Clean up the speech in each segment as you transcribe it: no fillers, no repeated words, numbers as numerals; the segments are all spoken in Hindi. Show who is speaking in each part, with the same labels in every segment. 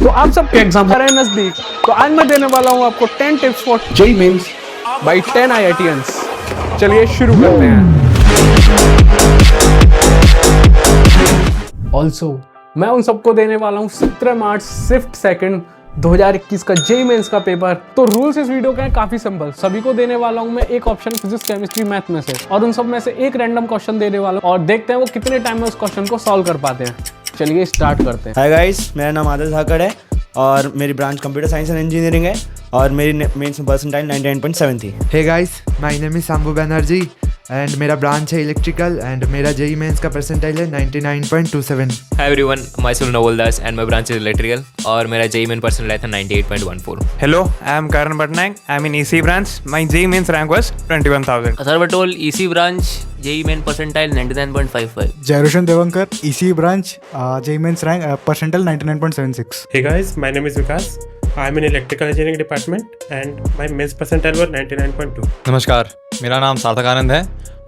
Speaker 1: तो आप सबके एग्जाम आ रहे हैं नजदीक, तो आज मैं देने वाला हूं आपको 10 tips for JEE mains by 10 IITians। चलिए शुरू करते हैं। ऑल्सो मैं उन सबको देने वाला हूं 17 मार्च शिफ्ट सेकंड 2021 का जेईई मेंस का पेपर। तो रूल्स इस वीडियो के हैं काफी सिंपल। सभी को देने वाला हूं मैं एक ऑप्शन फिजिक्स, केमिस्ट्री, मैथ में से, और उन सब में से एक रैंडम क्वेश्चन देने वाला हूं और देखते हैं वो कितने टाइम में उस क्वेश्चन को सॉल्व कर पाते हैं। चलिए स्टार्ट करते हैं।
Speaker 2: हाय गाइस, मेरा नाम आदर्श धाकड़ है और मेरी branch computer science and engineering है और मेरी मेंस में परसेंटाइल 99.7 थी।
Speaker 3: Hey guys, my name is Shambhu Banerjee and मेरा ब्रांच है इलेक्ट्रिकल एंड मेरा जेईई मेंस का परसेंटाइल है 99.27।
Speaker 4: Hi everyone, myself Novel Das and my branch is electrical और मेरा JEE main percentile था 98.14.
Speaker 5: Hello, I am Karan Patnaik. I am in EC branch. My JEE mains rank was 21,000.
Speaker 6: Atharva Tol EC branch JEE main percentile 99.55.
Speaker 7: Jayroshan Devankar EC branch JEE mains rank percentile 99.76।
Speaker 8: Hey guys, my name is Vikas. I am in electrical engineering department and my mains percentile was 99.2.
Speaker 9: नमस्कार, मेरा नाम सार्थक आनंद है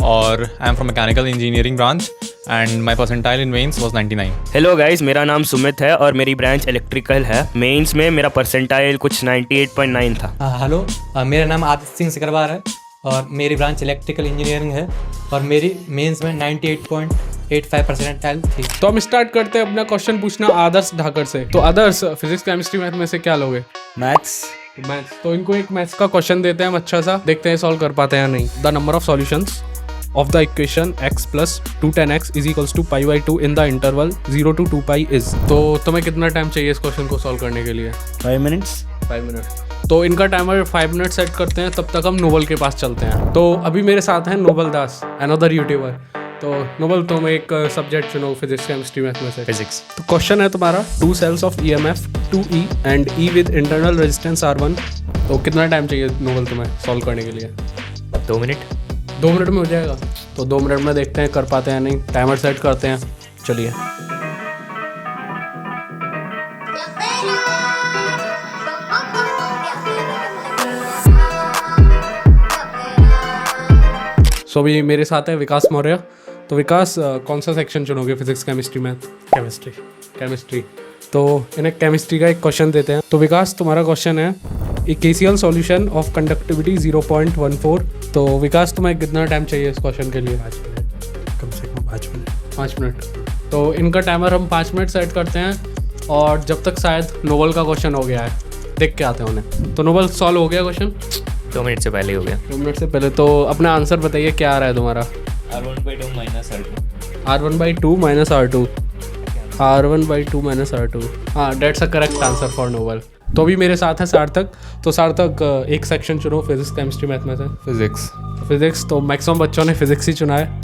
Speaker 9: और I am from mechanical engineering branch and my percentile in mains was 99।
Speaker 10: Hello guys, मेरा नाम सुमित है और मेरी ब्रांच इलेक्ट्रिकल है। मेंस में मेरा परसेंटाइल कुछ 98.9 था।
Speaker 11: हेलो, मेरा नाम आदित्य सिंह सिकरवार है और मेरी ब्रांच इलेक्ट्रिकल इंजीनियरिंग है और मेरी मेंस में 98.85 परसेंटाइल थी।
Speaker 1: तो हम स्टार्ट करते हैं अपना क्वेश्चन पूछना आदर्श ढाकर से। तो आदर्श, फिजिक्स, केमिस्ट्री, मैथ में से क्या लोगे?
Speaker 2: मैथ्स।
Speaker 1: मैथ्स। तो इनको एक मैथ्स का क्वेश्चन देते हैं हम, अच्छा सा, देखते हैं सॉल्व कर पाते हैं या नहीं। The number of solutions of the equation x plus 210x is equals to pi by 2 in the interval 0 to 2 pi is। तो तुम्हें कितना टाइम चाहिए इस क्वेश्चन को सॉल्व करने के लिए?
Speaker 2: 5 मिनट्स।
Speaker 1: 5 मिनट। तो इनका टाइमर 5 मिनट सेट करते हैं, तब तक हम नोबल के पास चलते हैं। तो अभी मेरे साथ हैं नोबल दास, अनदर यूट्यूबर। तो नोबल, तुम एक सब्जेक्ट चुनो फिजिक्स, केमिस्ट्री, मैथ में से।
Speaker 4: Physics.
Speaker 1: तो क्वेश्चन है तुम्हारा 2 cells of EMF 2E and E with internal resistance R1। तो कितना टाइम चाहिए नोबल तुम्हें सॉल्व करने के लिए?
Speaker 4: 2 मिनट।
Speaker 1: 2 मिनट में हो जाएगा। तो 2 मिनट में देखते हैं कर पाते हैं नहीं। टाइमर सेट करते हैं, चलिए। सो अभी मेरे साथ है विकास मौर्य। तो विकास, कौन सा section चुनोगे? Physics, chemistry, math?
Speaker 8: Chemistry.
Speaker 1: Chemistry. तो इन्हें केमिस्ट्री का एक क्वेश्चन देते हैं। तो विकास, तुम्हारा क्वेश्चन है इक्वेशियल सॉल्यूशन ऑफ कंडक्टिविटी 0.14। तो विकास, तुम्हें कितना टाइम चाहिए इस क्वेश्चन के लिए?
Speaker 8: 5 मिनट, कम से कम 5 मिनट।
Speaker 1: 5 मिनट। तो इनका टाइमर हम 5 मिनट सेट करते हैं और जब तक शायद नोबल का क्वेश्चन हो गया है, देख के आते हैं उन्हें। तो नोबल, सॉल्व हो गया क्वेश्चन?
Speaker 4: 2 मिनट से पहले ही हो गया।
Speaker 1: 2 मिनट से पहले। तो अपना आंसर बताइए, क्या आ रहा है तुम्हारा?
Speaker 4: R1/2 minus R2.
Speaker 1: R1/2 minus R2। R1/2 minus R2। हाँ, that's a correct answer for Noble. तो अभी मेरे साथ है सार्थक। तो सार्थक, एक सेक्शन चुनो फिजिक्स, केमिस्ट्री, मैथ में से।
Speaker 9: फिजिक्स।
Speaker 1: फिजिक्स। तो मैक्सिमम बच्चों ने फिजिक्स ही चुना है।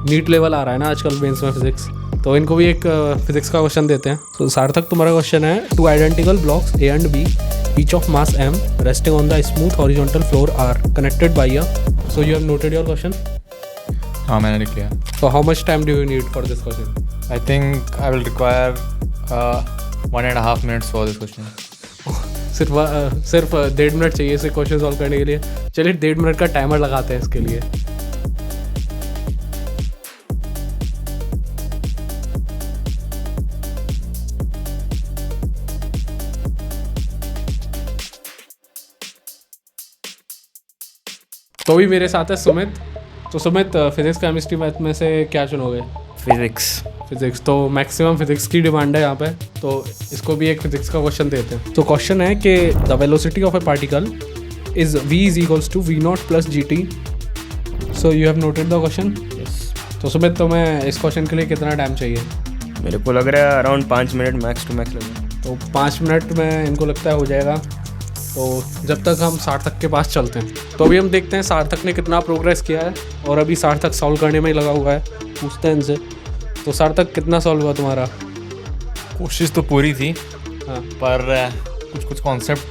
Speaker 1: नीट लेवल आ रहा है ना आजकल मेंस में फिजिक्स, तो इनको भी एक फिजिक्स का क्वेश्चन देते हैं। तो सार्थक, तुम्हारा क्वेश्चन है 2 identical blocks A and B each of mass m resting on the smooth horizontal floor are connected by a। So you have noted your question?
Speaker 9: हाँ, मैंने लिख लिया।
Speaker 1: So how much time do you need for this question?
Speaker 9: I think I will require 1.5 minutes for this question.
Speaker 1: सिर्फ 1.5 मिनट चाहिए इसे क्वेश्चन सॉल्व करने के लिए। चलिए 1.5 मिनट का टाइमर लगाते हैं इसके लिए। तो भी मेरे साथ है सुमित। तो सुमित, फिजिक्स, केमिस्ट्री, मैथ में से क्या चुनोगे?
Speaker 10: फिजिक्स।
Speaker 1: फिजिक्स। तो मैक्सिमम फिजिक्स की डिमांड है यहाँ पे, तो इसको भी एक फिजिक्स का क्वेश्चन देते हैं। तो क्वेश्चन है कि the velocity of a particle is v is equals to v0 plus gt। So you have noted the question?
Speaker 10: Yes.
Speaker 1: तो सुमित, तुम्हें इस क्वेश्चन के लिए कितना टाइम चाहिए?
Speaker 10: मेरे को लग रहा है around 5 minute max to max लगेगा।
Speaker 1: तो 5 मिनट में इनको लगता है हो जाएगा। तो जब तक हम सार्थक के पास चलते हैं। तो अभी हम देखते हैं सार्थक ने कितना प्रोग्रेस किया है, और अभी सार्थक सॉल्व करने में ही लगा हुआ है। पूछते हैं इनसे। तो सार्थक, कितना सॉल्व हुआ तुम्हारा?
Speaker 9: कोशिश तो पूरी थी,
Speaker 1: हाँ,
Speaker 9: पर कुछ कॉन्सेप्ट,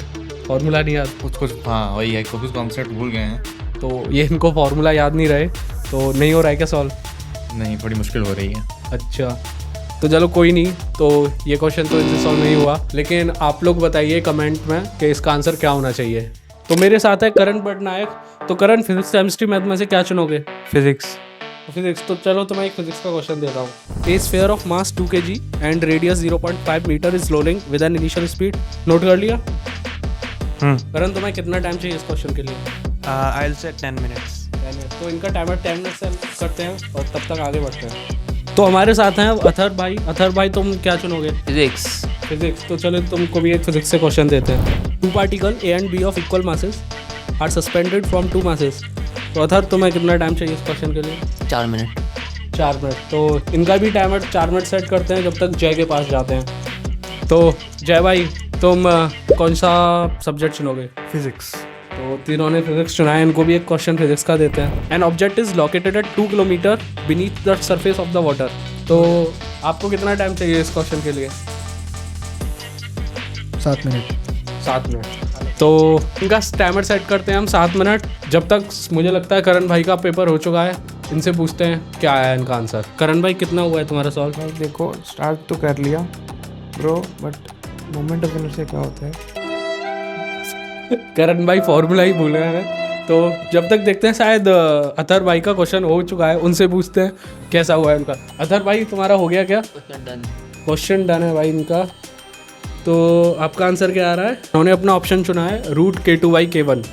Speaker 1: फॉर्मूला नहीं याद।
Speaker 9: कुछ हाँ वही है, कुछ कॉन्सेप्ट भूल गए हैं।
Speaker 1: तो ये इनको फार्मूला याद नहीं रहे, तो नहीं हो रहा है क्या सॉल्व?
Speaker 9: नहीं, थोड़ी मुश्किल हो रही है।
Speaker 1: अच्छा, तो चलो कोई नहीं। तो ये क्वेश्चन तो इनसे सॉल्व नहीं हुआ, लेकिन आप लोग बताइए कमेंट में कि इसका आंसर क्या होना चाहिए। तो मेरे साथ है करण पटनायक। तो करण, फिजिक्स, केमिस्ट्री, मैथ में से क्या चुनोगे?
Speaker 5: Physics.
Speaker 1: फिजिक्स तो चलो तो मैं एक फिजिक्स का क्वेश्चन देता हूँ। A sphere of mass 2 kg and radius 0.5 metre is rolling with an initial speed. Note कर लिया? करण तुम्हें कितना टाइम चाहिए इस क्वेश्चन के लिए?
Speaker 5: I'll say 10 minutes.
Speaker 1: 10 मिनट। तो इनका टाइमर 10 मिनट से करते हैं और तब तक आगे बढ़ते हैं। तो हमारे साथ हैं अथर भाई। अथर भाई तुम क्या चुनोगे?
Speaker 6: फिजिक्स।
Speaker 1: फिजिक्स। तो चलो तुमको भी एक फिजिक्स से क्वेश्चन देते हैं। 2 particle A and B of equal masses are suspended from 2 masses. तो अथर तुम्हें कितना टाइम चाहिए इस क्वेश्चन के लिए?
Speaker 6: 4 मिनट।
Speaker 1: 4 मिनट। तो इनका भी टाइमर 4 मिनट सेट करते हैं जब तक जय के पास जाते हैं। तो जय भाई तुम कौन सा सब्जेक्ट चुनोगे?
Speaker 7: फिजिक्स।
Speaker 1: तो तीनों ने फिजिक्स चुना है। इनको भी एक क्वेश्चन फिजिक्स का देते हैं। An object is located at 2 kilometre beneath the surface of the water. तो आपको कितना टाइम चाहिए इस क्वेश्चन के लिए?
Speaker 7: 7 मिनट।
Speaker 1: 7 मिनट। तो इनका टाइमर सेट करते हैं हम 7 मिनट। जब तक मुझे लगता है करण भाई का पेपर हो चुका है, इनसे पूछते हैं क्या आया इनका आंसर। करण भाई कितना हुआ है तुम्हारा सॉल्व?
Speaker 5: भाई देखो स्टार्ट तो कर लिया bro, but moment of inertia क्या होता है?
Speaker 1: करण भाई फॉर्मूला ही भूल गए हैं। तो जब तक देखते हैं, शायद अथर भाई का क्वेश्चन हो चुका है, उनसे पूछते हैं कैसा हुआ है उनका। अथर भाई तुम्हारा हो गया क्या? क्वेश्चन डन है भाई इनका। तो आपका आंसर क्या आ रहा है? उन्होंने अपना ऑप्शन चुना है √K2/K1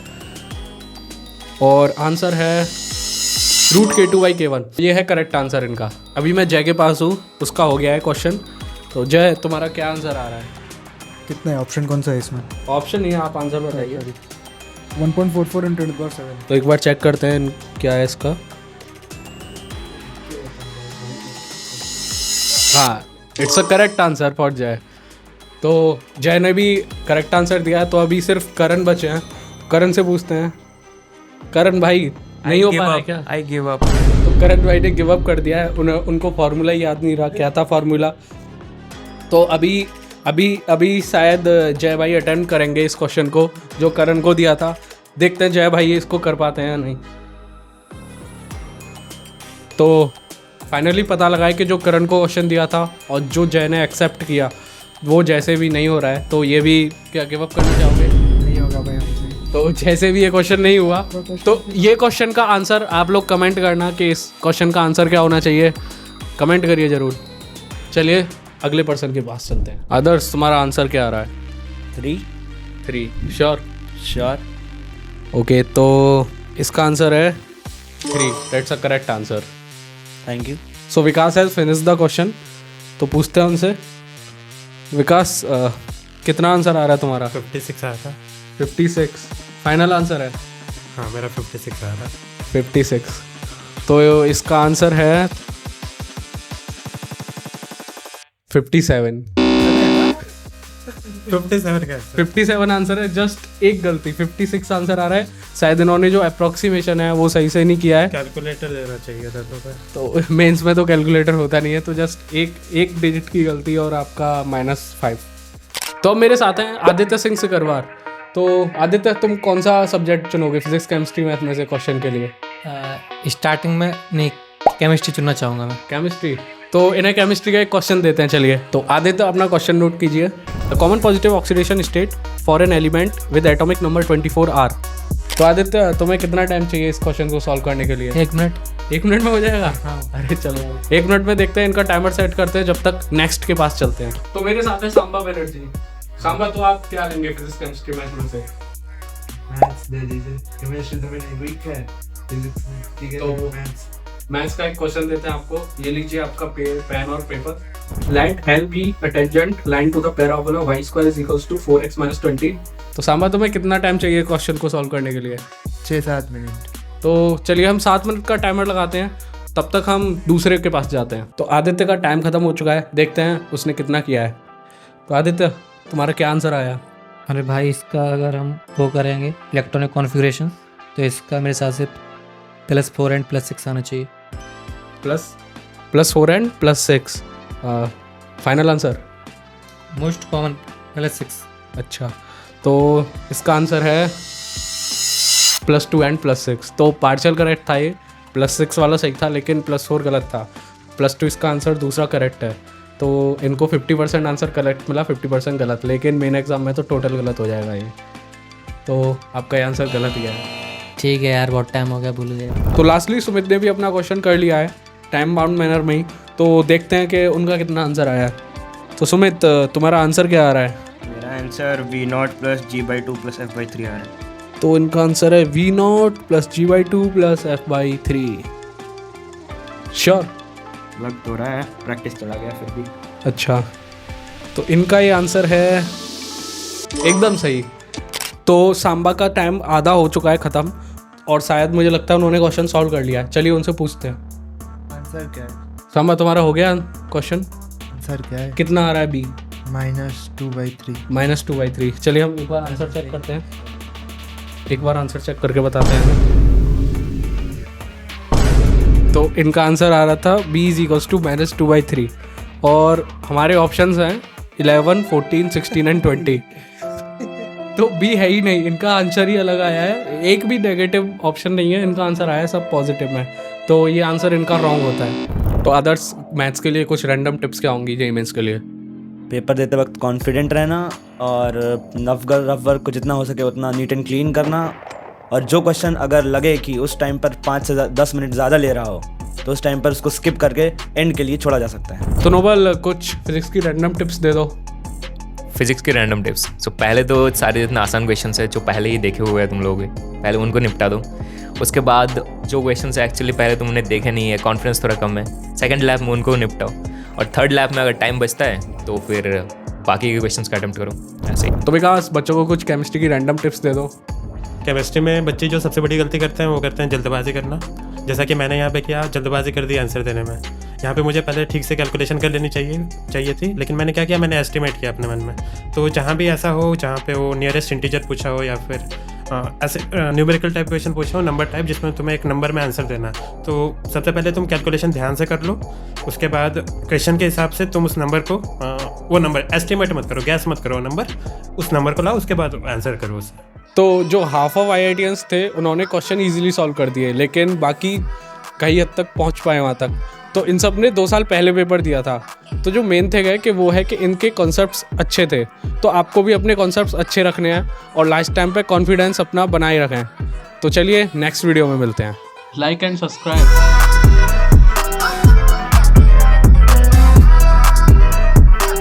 Speaker 1: और आंसर है √K2/K1। ये है करेक्ट आंसर इनका। अभी मैं जय के पास हूँ, उसका हो गया है क्वेश्चन। तो जय तुम्हारा क्या आंसर आ रहा है?
Speaker 7: कितना है ऑप्शन, कौन सा है इसमें?
Speaker 1: ऑप्शन नहीं है, आप आंसर बताइए।
Speaker 7: 1.44 × 10⁻⁷।
Speaker 1: तो एक बार चेक करते हैं क्या है इसका। हाँ, it's a correct answer for जय। तो जय ने भी करेक्ट आंसर दिया है। तो अभी सिर्फ करण बचे हैं। करण से पूछते हैं। करण भाई नहीं हो पा रहा है क्या?
Speaker 5: I give up.
Speaker 1: तो करण भाई ने गिव अप कर दिया है। उनको फार्मूला याद नहीं रहा, क्या था फार्मूला। तो अभी शायद जय भाई अटेम्प्ट करेंगे इस क्वेश्चन को जो करण को दिया था। देखते हैं जय भाई इसको कर पाते हैं या नहीं। तो फाइनली पता लगा है कि जो करण को क्वेश्चन दिया था और जो जय ने एक्सेप्ट किया वो जैसे भी नहीं हो रहा है। तो ये भी क्या गिव अप करना चाहोगे?
Speaker 7: नहीं होगा भाई हमसे।
Speaker 1: तो जैसे भी ये क्वेश्चन नहीं हुआ, तो ये क्वेश्चन का आंसर आप लोग कमेंट करना कि इस क्वेश्चन का आंसर क्या होना चाहिए। कमेंट करिए ज़रूर। चलिए अगले पर्सन के पास चलते हैं। आदर्श तुम्हारा आंसर क्या आ रहा है? 3 श्योर। ओके, तो इसका आंसर है 3। That's a correct answer.
Speaker 2: Thank you.
Speaker 1: So Vikas has finish the question. तो पूछते हैं उनसे। विकास कितना आंसर आ रहा है तुम्हारा?
Speaker 8: 56 आया था।
Speaker 1: 56 फाइनल आंसर है?
Speaker 8: हाँ, मेरा 56 आया था।
Speaker 1: 56। तो इसका आंसर है 57।
Speaker 8: 57 का
Speaker 1: 57 आंसर है। जस्ट एक गलती, 56 आंसर आ रहा है। शायद इन्होंने जो अप्रोक्सीमेशन है वो सही से नहीं किया है।
Speaker 8: कैलकुलेटर देना चाहिए था
Speaker 1: तो मेंस में तो कैलकुलेटर होता नहीं है। तो जस्ट एक डिजिट की गलती और आपका -5। तो अब मेरे साथ हैं आदित्य सिंह सिकरवार। तो आदित्य तुम कौन सा सब्जेक्ट चुनोगे फिजिक्स केमिस्ट्री मैथ में से क्वेश्चन के लिए?
Speaker 11: स्टार्टिंग में नहीं, केमिस्ट्री चुनना चाहूँगा मैं।
Speaker 1: केमिस्ट्री। तो इन्हें केमिस्ट्री का एक क्वेश्चन देते हैं। चलिए, तो आदित्य अपना क्वेश्चन नोट कीजिए। The common positive oxidation state for an element with atomic number 24 R। तो आदित्य तुम्हें कितना टाइम चाहिए इस क्वेश्चन को सॉल्व करने के लिए?
Speaker 11: 1 मिनट।
Speaker 1: 1 मिनट में हो जाएगा? हाँ। अरे चलो 1 मिनट में देखते हैं। इनका टाइमर सेट करते हैं, जब तक नेक्स्ट के पास चलते हैं। तो मेरे साथ है सांबा बनर्जी। सांबा, तो आप क्या लेंगे फिजिक्स केमिस्ट्री मैथ में से?
Speaker 3: मैथ्स दे दीजिए, केमिस्ट्री तो मेरी वीक है, फिजिक्स में ठीक है।
Speaker 1: तो
Speaker 3: मैथ्स
Speaker 1: मैथ्स का एक क्वेश्चन देते हैं आपको। ये लीजिए आपका पेन और paper. Let L be a tangent line to the parabola y square is equals to 4x - 20। तो सांबा तुम्हें कितना टाइम चाहिए क्वेश्चन को सॉल्व करने के लिए?
Speaker 3: 6-7 मिनट।
Speaker 1: तो चलिए हम 7 मिनट का टाइमर लगाते हैं, तब तक हम दूसरे के पास जाते हैं। तो आदित्य का टाइम खत्म हो चुका है, देखते हैं उसने कितना किया है। तो आदित्य तुम्हारा क्या आंसर आया?
Speaker 11: अरे भाई इसका अगर हम वो करेंगे इलेक्ट्रॉनिक कॉन्फ़िगरेशन, तो इसका मेरे हिसाब से +4 and +6 आना चाहिए।
Speaker 1: +4 and +6 final answer?
Speaker 11: Most common +6।
Speaker 1: अच्छा, तो इसका आंसर है +2 and +6। तो पार्शियल करेक्ट था ये। +6 वाला सही था, लेकिन +4 गलत था। +2 इसका आंसर दूसरा करेक्ट है। तो इनको 50% आंसर करेक्ट मिला, 50% गलत। लेकिन मेन एग्जाम में तो टोटल गलत हो जाएगा ये। तो आपका ये आंसर गलत ही है।
Speaker 11: ठीक है यार, बहुत टाइम हो गया, भूल गया।
Speaker 1: तो लास्टली सुमित ने भी अपना क्वेश्चन कर लिया है टाइम बाउंड मैनर में ही, तो देखते हैं कि उनका कितना आंसर आया है। तो सुमित, तुम्हारा आंसर क्या आ रहा है?
Speaker 2: मेरा answer V0 plus G/2 plus F/3 आ रहा है।
Speaker 1: तो इनका आंसर है V0 plus G/2 plus F/3। Sure?
Speaker 2: लग तो रहा है, प्रैक्टिस चला गया फिर भी।
Speaker 1: अच्छा, तो इनका ये आंसर है एकदम सही। तो सांबा का टाइम आधा हो चुका है ख़त्म, और शायद मुझे लगता है उन्होंने क्वेश्चन सॉल्व कर लिया है। चलिए उनसे पूछते हैं।
Speaker 3: आंसर क्या है?
Speaker 1: सांबा, तुम्हारा हो गया क्वेश्चन?
Speaker 3: आंसर क्या है?
Speaker 1: कितना आ रहा है? B
Speaker 3: -2/3।
Speaker 1: -2/3। चलिए हम एक बार आंसर चेक करते हैं, एक बार आंसर चेक करके बताते हैं। तो इनका आंसर आ रहा था B = -2/3, और हमारे ऑप्शंस हैं 11, 14, 16 एंड 20। तो B है ही नहीं, इनका आंसर ही अलग आया है। एक भी नेगेटिव ऑप्शन नहीं है, इनका आंसर आया है सब पॉजिटिव में। तो ये आंसर इनका रॉन्ग होता है। तो अदर्स मैथ्स के लिए कुछ रैंडम टिप्स क्या होंगी JEE मेंस के लिए?
Speaker 2: पेपर देते वक्त कॉन्फिडेंट रहना, और रफ वर्क को जितना हो सके उतना नीट एंड क्लीन करना, और जो क्वेश्चन अगर लगे कि उस टाइम पर 5 से 10 मिनट ज़्यादा ले रहा हो तो उस टाइम पर उसको स्किप करके एंड के लिए छोड़ा जा सकता है।
Speaker 1: तो नोबल, कुछ फिजिक्स की रैंडम टिप्स दे दो।
Speaker 4: फिजिक्स की रैंडम टिप्स। सो पहले तो सारे जितना आसान क्वेश्चन है जो पहले ही देखे हुए हैं तुम लोग, पहले उनको निपटा दो। उसके बाद जो क्वेश्चन है एक्चुअली पहले तुमने देखे नहीं है, कॉन्फिडेंस थोड़ा कम है, सेकंड लैब में उनको निपटाओ, और थर्ड लैब में अगर टाइम बचता है तो फिर बाकी के क्वेश्चंस का अटेम्प्ट करो, ऐसे ही।
Speaker 1: तो विकास, बच्चों को कुछ केमिस्ट्री की रैंडम टिप्स दे दो।
Speaker 8: केमिस्ट्री में बच्चे जो सबसे बड़ी गलती करते हैं वो करते हैं जल्दबाजी करना। जैसा कि मैंने यहाँ पे किया, जल्दबाजी कर दी आंसर देने में। यहाँ पे मुझे पहले ठीक से कैलकुलेशन कर लेनी चाहिए थी, लेकिन मैंने क्या किया, मैंने एस्टिमेट किया अपने मन में। तो जहाँ भी ऐसा हो, जहाँ पे वो नियरेस्ट इंटीजर पूछा हो, या फिर ऐसे न्यूमेरिकल टाइप क्वेश्चन पूछा हो, नंबर टाइप, जिसमें तुम्हें एक नंबर में आंसर देना है, तो सबसे पहले तुम कैलकुलेशन ध्यान से कर लो। उसके बाद क्वेश्चन के हिसाब से तुम उस नंबर को वो नंबर एस्टिमेट मत करो, गैस मत करो नंबर, उस नंबर को लाओ, उसके बाद आंसर करो उससे।
Speaker 1: तो जो हाफ ऑफ IITians थे उन्होंने क्वेश्चन इजीली सॉल्व कर दिए, लेकिन बाकी कई हद तक पहुंच पाए वहाँ तक। तो इन सब ने 2 साल पहले पेपर दिया था। तो जो मेन थिंग है कि वो है कि इनके कॉन्सेप्ट्स अच्छे थे। तो आपको भी अपने कॉन्सेप्ट्स अच्छे रखने हैं, और लास्ट टाइम पे कॉन्फिडेंस अपना बनाए रखें। तो चलिए नेक्स्ट वीडियो में मिलते हैं। Like and subscribe.